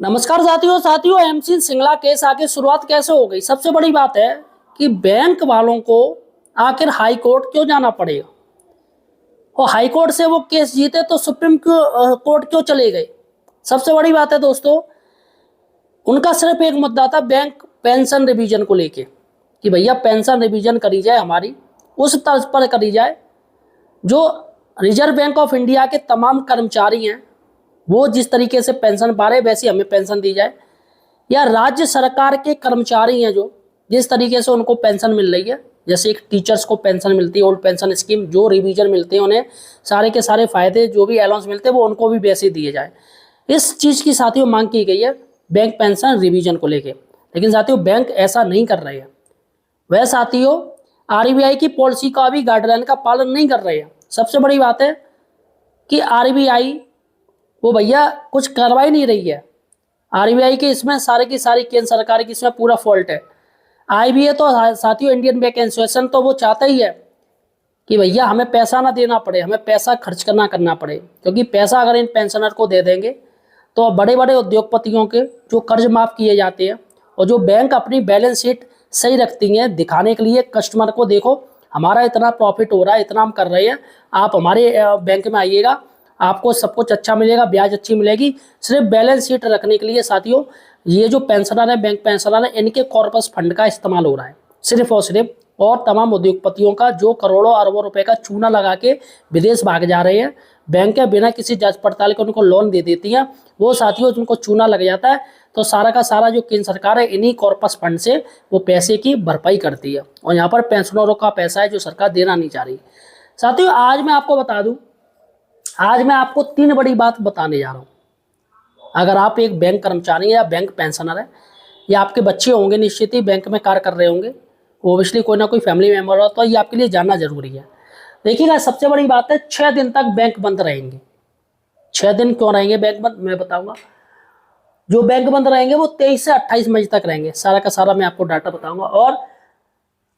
नमस्कार साथियों साथियों एमसी सिंगला केस आके शुरुआत कैसे हो गई। सबसे बड़ी बात है कि बैंक वालों को आखिर हाई कोर्ट क्यों जाना पड़ेगा और हाई कोर्ट से वो केस जीते तो सुप्रीम कोर्ट क्यों चले गए। सबसे बड़ी बात है दोस्तों, उनका सिर्फ एक मुद्दा था बैंक पेंशन रिवीजन को लेके कि भैया पेंशन रिवीजन करी जाए, हमारी उस तर्ज पर करी जाए जो रिजर्व बैंक ऑफ इंडिया के तमाम कर्मचारी हैं वो जिस तरीके से पेंशन पा रहे वैसी हमें पेंशन दी जाए, या राज्य सरकार के कर्मचारी हैं जो जिस तरीके से उनको पेंशन मिल रही है, जैसे एक टीचर्स को पेंशन मिलती है ओल्ड पेंशन स्कीम, जो रिवीजन मिलते हैं उन्हें सारे के सारे फायदे जो भी अलाउंस मिलते हैं वो उनको भी वैसे दिए जाए। इस चीज़ की साथियों मांग की गई है बैंक पेंशन रिवीजन को लेके, लेकिन साथियों बैंक ऐसा नहीं कर रहे हैं। वह साथियों आरबीआई की पॉलिसी का भी गाइडलाइन का पालन नहीं कर रहे हैं। सबसे बड़ी बात है कि आरबीआई वो भैया कुछ करवा ही नहीं रही है। आरबीआई के इसमें सारे की सारी केंद्र सरकार की इसमें पूरा फॉल्ट है। आईबीए तो साथियों इंडियन बैंक एसोसिएशन तो वो चाहता ही है कि भैया हमें पैसा ना देना पड़े, हमें पैसा खर्च करना पड़े, क्योंकि पैसा अगर इन पेंशनर को दे देंगे तो बड़े बड़े उद्योगपतियों के जो कर्ज माफ किए जाते हैं और जो बैंक अपनी बैलेंस शीट सही रखती हैं दिखाने के लिए कस्टमर को, देखो हमारा इतना प्रॉफिट हो रहा है, इतना हम कर रहे हैं, आप हमारे बैंक में आइएगा, आपको सब कुछ अच्छा मिलेगा, ब्याज अच्छी मिलेगी, सिर्फ बैलेंस शीट रखने के लिए साथियों ये जो पेंशनर है बैंक पेंशनर है इनके कॉर्पस फंड का इस्तेमाल हो रहा है सिर्फ और सिर्फ, और तमाम उद्योगपतियों का जो करोड़ों अरबों रुपए का चूना लगा के विदेश भाग जा रहे हैं। बैंकें बिना किसी जांच पड़ताल के उनको लोन दे देती हैं, वो साथियों जिनको चूना लग जाता है तो सारा का सारा जो केंद्र सरकार है इन्हीं कॉर्पस फंड से वो पैसे की भरपाई करती है, और यहाँ पर पेंशनरों का पैसा है जो सरकार देना नहीं चाह रही। साथियों आज मैं आपको बता दूं, आज मैं आपको 3 बड़ी बात बताने जा रहा हूँ। अगर आप एक बैंक कर्मचारी या बैंक पेंशनर है या आपके बच्चे होंगे निश्चित ही बैंक में कार्य कर रहे होंगे, ओबियसली कोई ना कोई फैमिली मेम्बर हो, तो ये आपके लिए जानना जरूरी है। देखिएगा सबसे बड़ी बात है 6 दिन तक बैंक बंद रहेंगे। 6 दिन क्यों रहेंगे बैंक बंद मैं बताऊंगा। जो बैंक बंद रहेंगे वो 23 से 28 मई तक रहेंगे, सारा का सारा मैं आपको डाटा बताऊंगा। और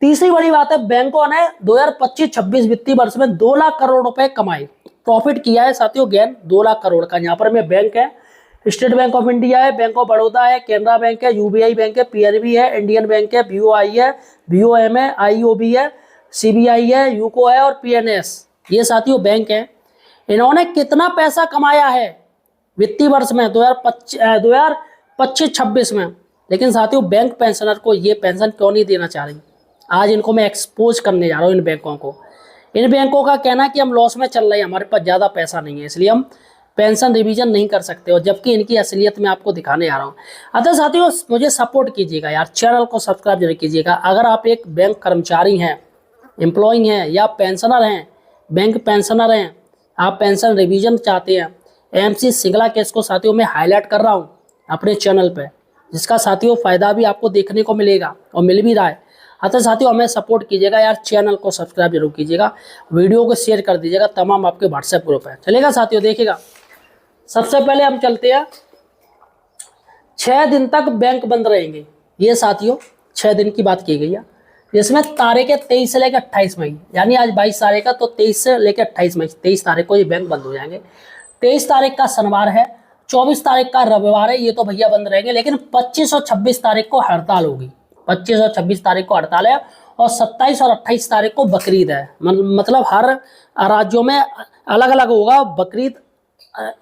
तीसरी बड़ी बात है बैंकों ने 2025-26 वित्तीय वर्ष में 2 लाख करोड़ रुपए कमाए, प्रॉफिट किया है साथियों, गेन 2 लाख करोड़ का। यहाँ पर में बैंक है, स्टेट बैंक ऑफ इंडिया है, बैंक ऑफ बड़ौदा है, केनरा बैंक है, यूबीआई बैंक है, पीएनबी है, इंडियन बैंक है, बीओआई है, बीओएम है, आईओबी है, सीबीआई है, यूको है और पीएनएस, ये साथियों बैंक है। इन्होंने कितना पैसा कमाया है वित्तीय वर्ष में 2025-26 में, लेकिन साथियों बैंक पेंशनर को ये पेंशन क्यों नहीं देना चाह रही। आज इनको मैं एक्सपोज करने जा रहा हूँ इन बैंकों को। इन बैंकों का कहना है कि हम लॉस में चल रहे हैं, हमारे पास ज़्यादा पैसा नहीं है इसलिए हम पेंशन रिवीजन नहीं कर सकते, और जबकि इनकी असलियत में आपको दिखाने आ रहा हूँ। अतः साथियों मुझे सपोर्ट कीजिएगा यार, चैनल को सब्सक्राइब जरूर कीजिएगा। अगर आप एक बैंक कर्मचारी हैं, एम्प्लॉय हैं या पेंशनर हैं, बैंक पेंशनर हैं, आप पेंशन रिवीजन चाहते हैं, एमसी सिंगला केस को साथियों मैं हाईलाइट कर रहा हूँ अपने चैनल पर, जिसका साथियों फ़ायदा भी आपको देखने को मिलेगा और मिल भी रहा है। अतः साथियों हमें सपोर्ट कीजिएगा यार, चैनल को सब्सक्राइब जरूर कीजिएगा, वीडियो को शेयर कर दीजिएगा, तमाम आपके व्हाट्सएप ग्रुप है, चलेगा साथियों। देखिएगा सबसे पहले हम चलते हैं, 6 दिन तक बैंक बंद रहेंगे, ये साथियों 6 दिन की बात की गई है, जिसमें तारीख है 23 से लेकर 28 मई, यानी आज 22 तारीख का, तो 23 से लेकर 28 मई, 23 तारीख को ये बैंक बंद हो जाएंगे। 23 तारीख का शनिवार है, 24 तारीख का रविवार है, ये तो भैया बंद रहेंगे, लेकिन 25 और 26 तारीख को हड़ताल होगी। 25 और 26 तारीख को हड़ताल है, और 27 और 28 तारीख को बकरीद है। मतलब हर राज्यों में अलग अलग होगा, बकरीद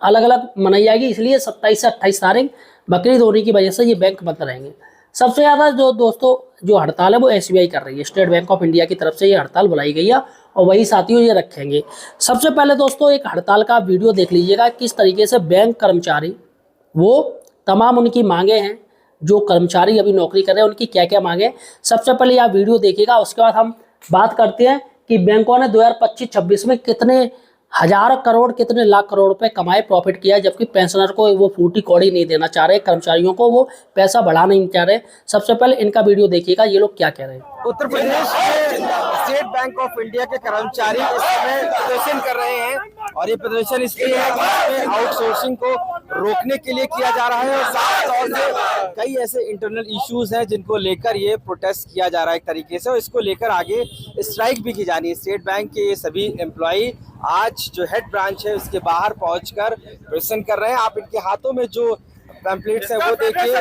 अलग अलग मनाई जाएगी, इसलिए 27 से 28 तारीख बकरीद होने की वजह से ये बैंक बंद रहेंगे। सबसे ज़्यादा जो दोस्तों जो हड़ताल है वो एसबीआई कर रही है, स्टेट बैंक ऑफ इंडिया की तरफ से ये हड़ताल बुलाई गई है, और वही साथियों ये रखेंगे। सबसे पहले दोस्तों एक हड़ताल का वीडियो देख लीजिएगा, किस तरीके से बैंक कर्मचारी वो तमाम उनकी मांगे हैं, जो कर्मचारी अभी नौकरी कर रहे हैं उनकी क्या क्या मांगे। सबसे पहले आप वीडियो देखिएगा, उसके बाद हम बात करते हैं कि बैंकों ने 2025-26 में कितने हजार करोड़ कितने लाख करोड़ रुपए कमाए, प्रॉफिट किया, जबकि पेंशनर को वो फूटी कौड़ी नहीं देना चाह रहे, कर्मचारियों को वो पैसा बढ़ाना नहीं चाह रहे। सबसे पहले इनका वीडियो देखिएगा, ये लोग क्या कह रहे हैं। उत्तर प्रदेश के स्टेट बैंक ऑफ इंडिया के कर्मचारी इस समय प्रदर्शन कर रहे हैं, और ये प्रदर्शन इसलिए है कि आउटसोर्सिंग को रोकने के लिए किया जा रहा है, और साफ तौर से कई ऐसे इंटरनल इश्यूज हैं जिनको लेकर ये प्रोटेस्ट किया जा रहा है एक तरीके से, और इसको लेकर आगे स्ट्राइक भी की जानी है। स्टेट बैंक के ये सभी एम्प्लॉई आज जो हेड ब्रांच है उसके बाहर पहुंचकर प्रदर्शन कर रहे हैं। आप इनके हाथों में जो पैम्पलेट्स है वो देखिए।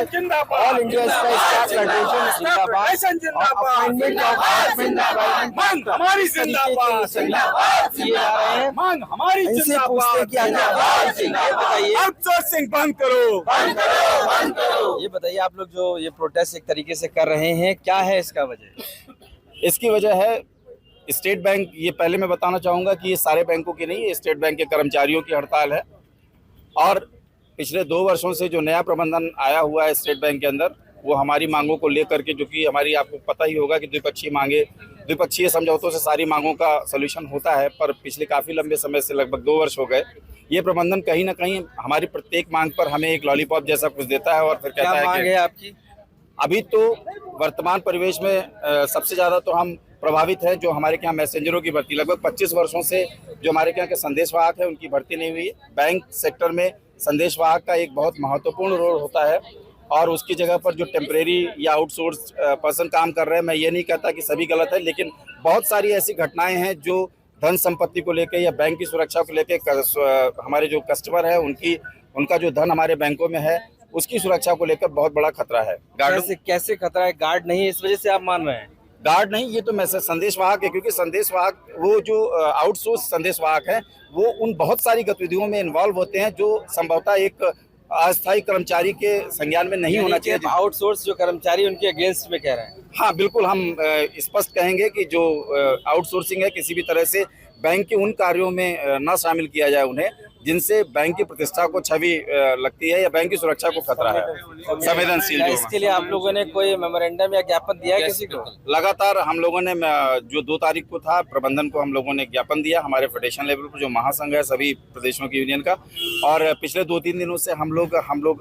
ऑल इंडिया स्टाफ फेडरेशन जिंदाबाद, अपॉइंटमेंट हमारी जिंदाबाद, किए जा रहे हैं। मांग हमारी इनसे पूछते हैं कि बताइए, आउटसोर्सिंग बंद करो। ये बताइए आप लोग जो ये प्रोटेस्ट एक तरीके से कर रहे हैं, क्या है इसका वजह? इसकी वजह है स्टेट बैंक। ये पहले मैं बताना चाहूँगा कि ये सारे बैंकों की नहीं है, स्टेट बैंक के कर्मचारियों की हड़ताल है। और पिछले 2 वर्षों से जो नया प्रबंधन आया हुआ है स्टेट बैंक के अंदर, वो हमारी मांगों को लेकर के, जो कि हमारी आपको पता ही होगा कि द्विपक्षीय समझौतों से सारी मांगों का सलूशन होता है, पर पिछले काफ़ी लंबे समय से लगभग 2 वर्ष हो गए ये प्रबंधन कहीं ना कहीं हमारी प्रत्येक मांग पर हमें एक लॉलीपॉप जैसा कुछ देता है और फिर कहता है मांग कि है आपकी? अभी तो वर्तमान परिवेश में सबसे ज़्यादा तो हम प्रभावित हैं जो हमारे यहाँ मैसेंजरों की भर्ती, लगभग 25 वर्षों से जो हमारे यहाँ के संदेशवाहक हैं उनकी भर्ती नहीं हुई है। बैंक सेक्टर में संदेशवाहक का एक बहुत महत्वपूर्ण रोल होता है और उसकी जगह पर जो टेम्परेरी या आउटसोर्स पर्सन काम कर रहे हैं, मैं ये नहीं कहता कि सभी गलत है, लेकिन बहुत सारी ऐसी घटनाएं हैं जो धन संपत्ति को लेकर या बैंक की सुरक्षा को लेकर हमारे जो कस्टमर है उनका जो धन हमारे बैंकों में है उसकी सुरक्षा को लेकर बहुत बड़ा खतरा है। कैसे खतरा है? गार्ड नहीं है इस वजह से आप मान रहे हैं? गार्ड नहीं, ये तो मैसेज संदेशवाहक है, क्योंकि संदेशवाहक वो जो आउटसोर्स संदेशवाहक है वो उन बहुत सारी गतिविधियों में इन्वॉल्व होते हैं जो संभवतः एक अस्थायी कर्मचारी के संज्ञान में नहीं होना चाहिए। आउटसोर्स जो कर्मचारी उनके अगेंस्ट में कह रहे हैं? हाँ बिल्कुल, हम स्पष्ट कहेंगे कि जो आउटसोर्सिंग है किसी भी तरह से बैंक के उन कार्यों में न शामिल किया जाए उन्हें जिनसे बैंक की प्रतिष्ठा को छवि लगती है या बैंक की सुरक्षा को खतरा है, संवेदनशील। इसके लिए आप लोगों ने कोई मेमोरेंडम या ज्ञापन दिया है किसी को? लगातार हम लोगों ने जो 2 तारीख को था प्रबंधन को हम लोगों ने ज्ञापन दिया, हमारे फेडरेशन लेवल पर जो महासंघ है सभी प्रदेशों की यूनियन का। और पिछले 2-3 दिनों से हम लोग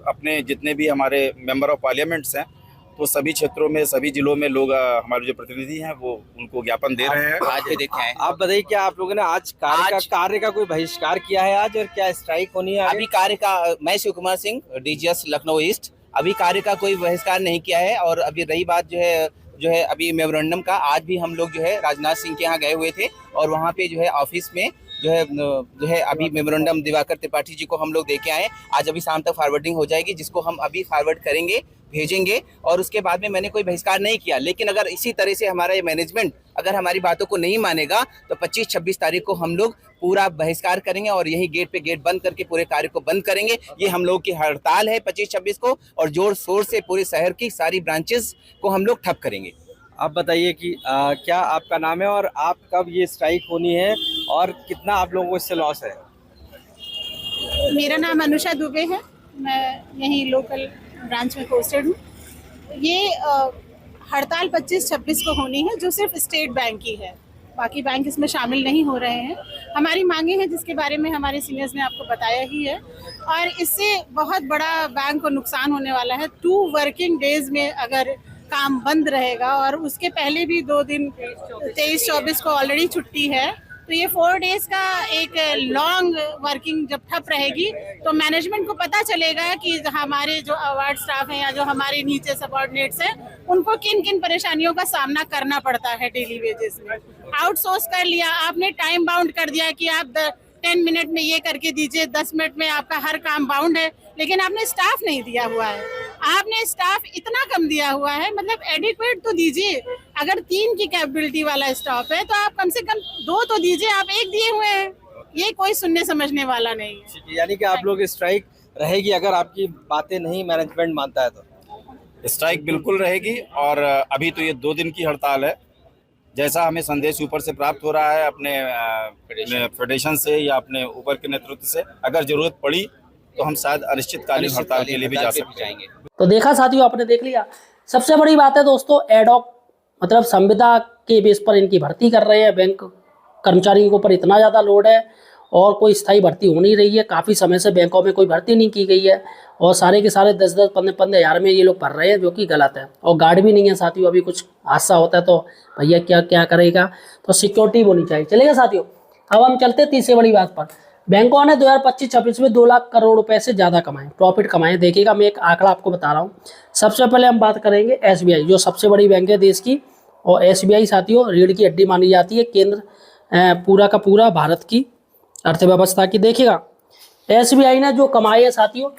अपने जितने भी हमारे मेंबर ऑफ पार्लियामेंट्स हैं तो सभी क्षेत्रों में सभी जिलों में लोग हमारे जो प्रतिनिधि हैं वो उनको ज्ञापन दे रहे हैं। आज भी देखे हैं। आप बताइए क्या आप लोगों ने आज कार्य का कोई बहिष्कार किया है आज, और क्या स्ट्राइक होनी है? अभी कार्य का, मैं शिव कुमार सिंह, डीजीएस लखनऊ ईस्ट, अभी कार्य का कोई बहिष्कार नहीं किया है। और अभी रही बात जो है अभी मेमोरेंडम का, आज भी हम लोग जो है राजनाथ सिंह के यहाँ गए हुए थे और वहाँ पे जो है ऑफिस में जो है अभी मेमोरेंडम दिवाकर त्रिपाठी जी को हम लोग देके आए। आज अभी शाम तक फॉरवर्डिंग हो जाएगी, जिसको हम अभी फॉरवर्ड करेंगे, भेजेंगे। और उसके बाद में मैंने कोई बहिष्कार नहीं किया, लेकिन अगर इसी तरह से हमारा ये मैनेजमेंट अगर हमारी बातों को नहीं मानेगा तो 25-26 तारीख को हम लोग पूरा बहिष्कार करेंगे और यही गेट पे गेट बंद करके पूरे कार्य को बंद करेंगे। ये हम लोग की हड़ताल है 25-26 को, और जोर शोर से पूरे शहर की सारी ब्रांचेस को हम लोग ठप करेंगे। आप बताइए कि क्या आपका नाम है और आप कब ये स्ट्राइक होनी है और कितना आप लोगों को इससे लॉस है? मेरा नाम अनुषा दुबे है, मैं यहीं लोकल ब्रांच में पोस्टेड हूँ। ये हड़ताल 25-26 को होनी है जो सिर्फ स्टेट बैंक की है, बाकी बैंक इसमें शामिल नहीं हो रहे हैं। हमारी मांगे हैं जिसके बारे में हमारे सीनियर्स ने आपको बताया ही है, और इससे बहुत बड़ा बैंक को नुकसान होने वाला है। 2 वर्किंग डेज में अगर काम बंद रहेगा, और उसके पहले भी 2 दिन 23-24 को ऑलरेडी छुट्टी है, तो ये 4 डेज का एक लॉन्ग वर्किंग जब ठप रहेगी तो मैनेजमेंट को पता चलेगा कि हमारे जो अवार्ड स्टाफ हैं या जो हमारे नीचे सबऑर्डिनेट्स हैं उनको किन किन परेशानियों का सामना करना पड़ता है डेली वेजेस में। आउटसोर्स कर लिया आपने, टाइम बाउंड कर दिया कि आप 10 मिनट में ये करके दीजिए, 10 मिनट में आपका हर काम बाउंड है, लेकिन आपने स्टाफ नहीं दिया हुआ है। आपने स्टाफ इतना कम दिया हुआ है, मतलब एडिक्वेट तो दीजिए। अगर 3 की कैपेबिलिटी वाला स्टाफ है तो आप कम से कम 2 तो दीजिए, आप 1 दिए हुए हैं। ये कोई सुनने समझने वाला नहीं है। यानी कि आप लोग स्ट्राइक रहेगी अगर आपकी बातें नहीं मैनेजमेंट मानता है तो? स्ट्राइक बिल्कुल रहेगी, और अभी तो ये 2 दिन की हड़ताल है। जैसा हमें संदेश ऊपर से प्राप्त हो रहा है अपने फेडरेशन से या अपने ऊपर के नेतृत्व से, अगर जरूरत पड़ी तो हम शायद अनिश्चितकालीन हड़ताल के लिए भी जा सकते हैं। तो देखा साथियों, आपने देख लिया। सबसे बड़ी बात है दोस्तों, एडॉक मतलब संविदा के बेस पर इनकी भर्ती कर रहे हैं। बैंक कर्मचारियों के ऊपर इतना ज़्यादा लोड है और कोई स्थायी भर्ती हो नहीं रही है। काफ़ी समय से बैंकों में कोई भर्ती नहीं की गई है और सारे के सारे 10-10, 15-15 हज़ार में ये लोग भर रहे हैं, जो कि गलत है। और गार्ड भी नहीं है साथियों। अभी कुछ हादसा होता है तो भैया क्या करेगा, तो सिक्योरिटी होनी चाहिए। चलेगा साथियों, अब हम चलते हैं तीसरी बड़ी बात पर। बैंकों ने 2025-26 में 2 लाख करोड़ रुपए से ज़्यादा कमाए, प्रॉफिट कमाए। देखिएगा, मैं एक आंकड़ा आपको बता रहा हूँ। सबसे पहले हम बात करेंगे SBI, जो सबसे बड़ी बैंक है देश की। और SBI साथियों रीढ़ की हड्डी मानी जाती है केंद्र पूरा का पूरा भारत की अर्थव्यवस्था की। देखिएगा, SBI ने जो कमाए है साथियों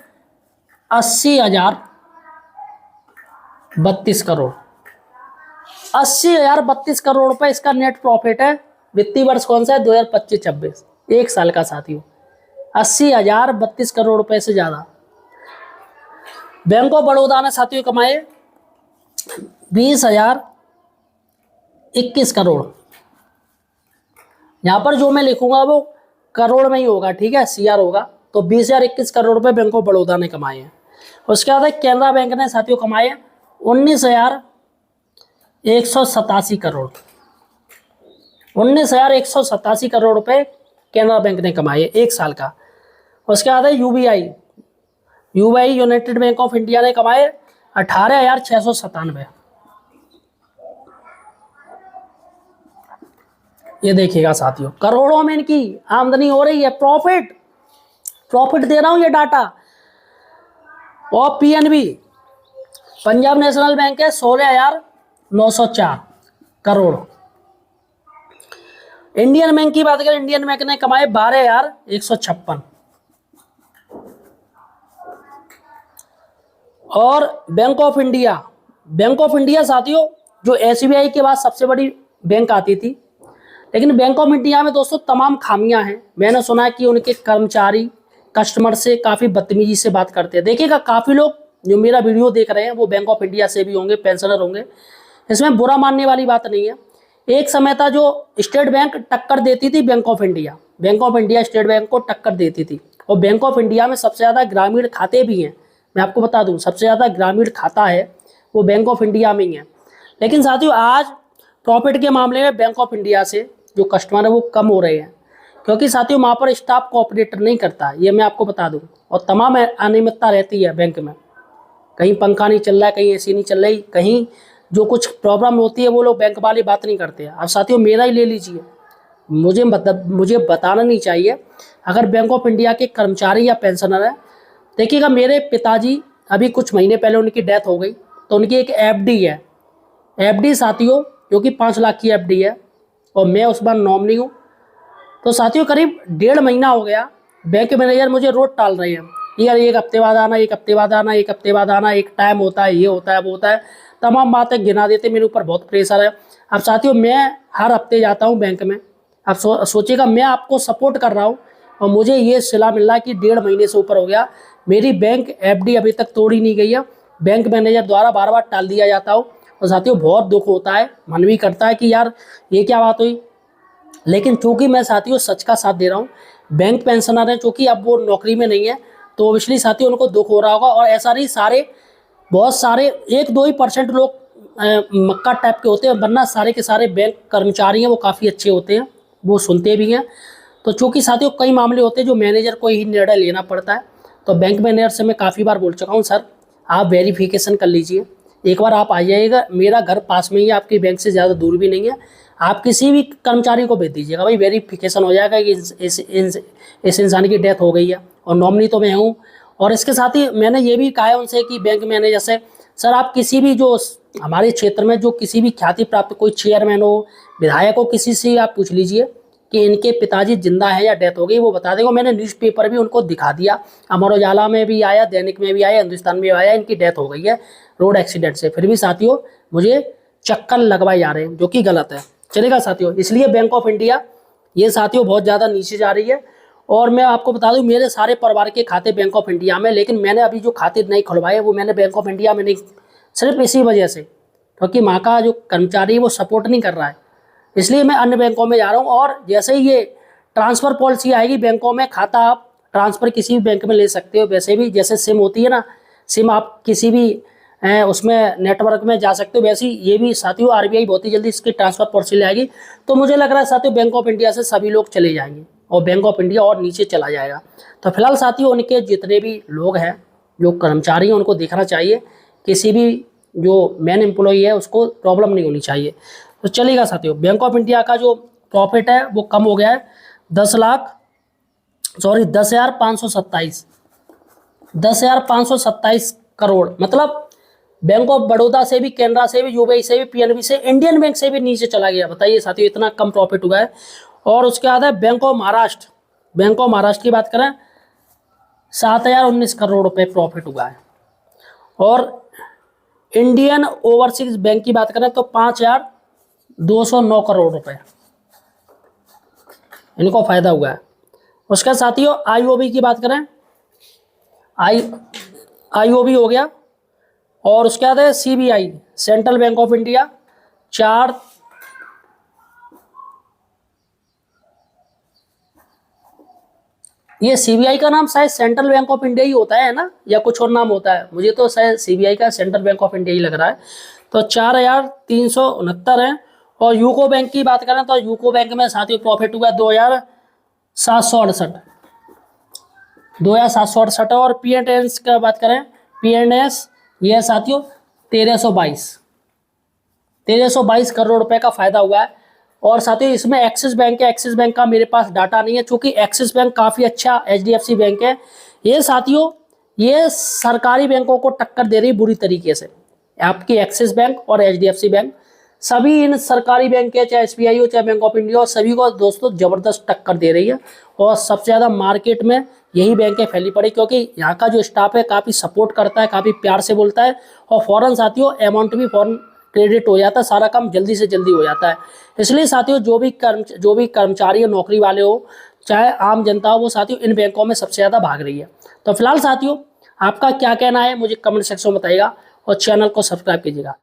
80,032 करोड़, 80,032 करोड़ रुपए इसका नेट प्रॉफिट है। वित्तीय वर्ष कौन सा है? 2025-26, एक साल का साथियों। 80,032 करोड़ रुपए से ज्यादा। बैंक ऑफ बड़ौदा ने साथियों कमाए 20,021 करोड़। यहां पर जो मैं लिखूंगा वो करोड़ में ही होगा, ठीक है, सीआर होगा। तो 20,021 करोड़ रुपए बैंक ऑफ बड़ौदा ने कमाए हैं। उसके बाद कैनरा बैंक ने साथियों कमाए 19,187 करोड़, 19,187 करोड़ रुपए कैनरा बैंक ने कमाए एक साल का। उसके बाद है UBI, United bank of India ने कमाए 18,697। ये देखिएगा साथियों, करोड़ों में इनकी आमदनी हो रही है, प्रॉफिट दे रहा हूं ये डाटा। और पीएनबी, पंजाब नेशनल बैंक है 16,904 करोड़। इंडियन बैंक की बात करें, इंडियन बैंक ने कमाए 12,156। और बैंक ऑफ इंडिया साथियों जो एसबीआई के बाद सबसे बड़ी बैंक आती थी, लेकिन बैंक ऑफ इंडिया में दोस्तों तमाम खामियां हैं। मैंने सुना है कि उनके कर्मचारी कस्टमर से काफ़ी बदतमीजी से बात करते हैं। देखिएगा, काफ़ी लोग जो मेरा वीडियो देख रहे हैं वो बैंक ऑफ इंडिया से भी होंगे, पेंशनर होंगे, इसमें बुरा मानने वाली बात नहीं है। एक समय था जो स्टेट बैंक टक्कर देती थी bank of India state bank को टक्कर देती थी। और बैंक ऑफ इंडिया में सबसे ज़्यादा ग्रामीण खाते भी हैं। मैं आपको बता दूं, सबसे ज़्यादा ग्रामीण खाता है वो बैंक ऑफ इंडिया में ही है। लेकिन साथियों आज प्रॉफिट के मामले में बैंक ऑफ इंडिया से जो कस्टमर है वो कम हो रहे हैं, क्योंकि साथियों वहाँ पर स्टाफ कोऑपरेटर नहीं करता, ये मैं आपको बता दूं। और तमाम अनियमितता रहती है बैंक में, कहीं पंखा नहीं चल रहा है, कहीं एसी नहीं चल रही, कहीं जो कुछ प्रॉब्लम होती है वो लोग बैंक वाले बात नहीं करते। अब साथियों मेरा ही ले लीजिए, मुझे बताना नहीं चाहिए। अगर बैंक ऑफ इंडिया के कर्मचारी या पेंशनर है, देखिएगा मेरे पिताजी अभी कुछ महीने पहले उनकी डेथ हो गई, तो उनकी एक एफडी है, एफडी साथियों जो कि 5 लाख की एफडी है, और मैं उस बार नॉमिनी हूँ। तो साथियों करीब 1.5 महीना हो गया, बैंक मैनेजर मुझे रोज टाल रहे हैं, यार एक हफ्ते बाद आना, एक हफ्ते बाद आना, एक हफ्ते बाद आना, एक टाइम होता है, ये होता है, वो होता है, तमाम बातें गिना देते। मेरे ऊपर बहुत प्रेशर है। अब साथियों मैं हर हफ्ते जाता हूँ बैंक में। अब सोचिएगा मैं आपको सपोर्ट कर रहा हूँ और मुझे ये सिला मिल रहा है कि 1.5 महीने से ऊपर हो गया, मेरी बैंक एफडी अभी तक तोड़ी नहीं गई है, बैंक मैनेजर द्वारा बार बार टाल दिया जाता हो। और साथियों बहुत दुख होता है, मन भी करता है कि यार ये क्या बात हुई। लेकिन चूंकि मैं साथियों सच का साथ दे रहा हूँ, बैंक पेंशनर हैं, चूंकि अब वो नौकरी में नहीं है, तो ऑब्वियसली साथियों उनको दुख हो रहा होगा। और ऐसा नहीं, बहुत सारे 1-2% लोग मक्का टाइप के होते हैं, वरना सारे के सारे बैंक कर्मचारी हैं वो काफ़ी अच्छे होते हैं, वो सुनते भी हैं। तो चूँकि साथियों कई मामले होते हैं जो मैनेजर को ही निर्णय लेना पड़ता है, तो बैंक मैनेजर से मैं काफ़ी बार बोल चुका हूँ, सर आप वेरिफिकेशन कर लीजिए, एक बार आप आ जाइएगा, मेरा घर पास में ही है, आपकी बैंक से ज़्यादा दूर भी नहीं है, आप किसी भी कर्मचारी को भेज दीजिएगा, भाई वेरिफिकेशन हो जाएगा कि इस इंसान की डेथ हो गई है, और नॉमिनी तो मैं हूँ। और इसके साथ ही मैंने ये भी कहा है उनसे कि बैंक मैनेजर से, सर आप किसी भी जो हमारे क्षेत्र में जो किसी भी ख्याति प्राप्त कोई चेयरमैन हो, विधायक हो, किसी से आप पूछ लीजिए कि इनके पिताजी जिंदा है या डेथ हो गई, वो बता देगा। मैंने न्यूज़पेपर भी उनको दिखा दिया, अमर उजाला में भी आया, दैनिक में भी आया, हिंदुस्तान में भी आया, इनकी डेथ हो गई है रोड एक्सीडेंट से। फिर भी साथियों मुझे चक्कर लगवाए जा रहे हैं, जो कि गलत है। चलेगा साथियों, इसलिए बैंक ऑफ इंडिया ये साथियों बहुत ज़्यादा नीचे जा रही है। और मैं आपको बता दूं मेरे सारे परिवार के खाते बैंक ऑफ इंडिया में, लेकिन मैंने अभी जो खाते नहीं खुलवाए वो मैंने बैंक ऑफ इंडिया में नहीं, सिर्फ इसी वजह से क्योंकि वहाँ का जो कर्मचारी है वो सपोर्ट नहीं कर रहा है, इसलिए मैं अन्य बैंकों में जा रहा हूँ। और जैसे ही ये ट्रांसफ़र पॉलिसी आएगी बैंकों में, खाता आप ट्रांसफ़र किसी भी बैंक में ले सकते हो। वैसे भी जैसे सिम होती है ना, सिम आप किसी भी उसमें नेटवर्क में जा सकते हो, वैसे ही ये भी साथियों आरबीआई बहुत ही जल्दी इसकी ट्रांसफ़र पॉलिसी ले आएगी। तो मुझे लग रहा है साथियों बैंक ऑफ इंडिया से सभी लोग चले जाएंगे और बैंक ऑफ इंडिया और नीचे चला जाएगा। तो फिलहाल साथियों उनके जितने भी लोग हैं जो कर्मचारी हैं उनको देखना चाहिए, किसी भी जो मेन एम्प्लॉई है उसको प्रॉब्लम नहीं होनी चाहिए। तो चलेगा साथियों, बैंक ऑफ इंडिया का जो प्रॉफिट है वो कम हो गया है 10,527 करोड़। मतलब बैंक ऑफ बड़ौदा से भी, कैनरा से भी, यूबीआई से भी, पीएनबी से, इंडियन बैंक से भी नीचे चला गया। बताइए साथियों इतना कम प्रॉफिट हुआ है। और उसके बाद है बैंक ऑफ महाराष्ट्र की बात करें 7,019 करोड़ रुपए प्रॉफिट हुआ है। और इंडियन ओवरसीज बैंक की बात करें तो 5,209 करोड़ रुपए इनको फायदा हुआ है। उसके साथियों आईओबी की बात करें, आईओबी हो गया। और उसके बाद है CBI, central bank of India, ये सीबीआई का नाम शायद सेंट्रल बैंक ऑफ इंडिया ही होता है ना, या कुछ और नाम होता है? मुझे तो शायद सीबीआई का सेंट्रल बैंक ऑफ इंडिया ही लग रहा है। तो 4,369 है। और यूको बैंक की बात करें तो यूको बैंक में साथियों प्रॉफिट हुआ 2,768। और पीएनएस का बात करें, पीएनएस ये साथियों 1,322 करोड़ रुपए का फायदा हुआ है। और साथियों इसमें एक्सिस बैंक है, एक्सिस बैंक का मेरे पास डाटा नहीं है, चूंकि एक्सिस बैंक काफ़ी अच्छा एचडीएफसी बैंक है। ये साथियों ये सरकारी बैंकों को टक्कर दे रही बुरी तरीके से, आपकी एक्सिस बैंक और एचडीएफसी बैंक। सभी इन सरकारी बैंक है, चाहे एसबीआई हो चाहे बैंक ऑफ इंडिया हो, सभी को दोस्तों ज़बरदस्त टक्कर दे रही है। और सबसे ज़्यादा मार्केट में यही बैंकें फैली पड़ी, क्योंकि यहाँ का जो स्टाफ है काफ़ी सपोर्ट करता है, काफ़ी प्यार से बोलता है। और फ़ौरन साथियों अमाउंट भी फ़ौरन क्रेडिट हो जाता है, सारा काम जल्दी से जल्दी हो जाता है। इसलिए साथियों जो भी कर्मचारी हो, नौकरी वाले हो, चाहे आम जनता हो, वो साथियों इन बैंकों में सबसे ज़्यादा भाग रही है। तो फिलहाल साथियों आपका क्या कहना है मुझे कमेंट सेक्शन में बताइएगा और चैनल को सब्सक्राइब कीजिएगा।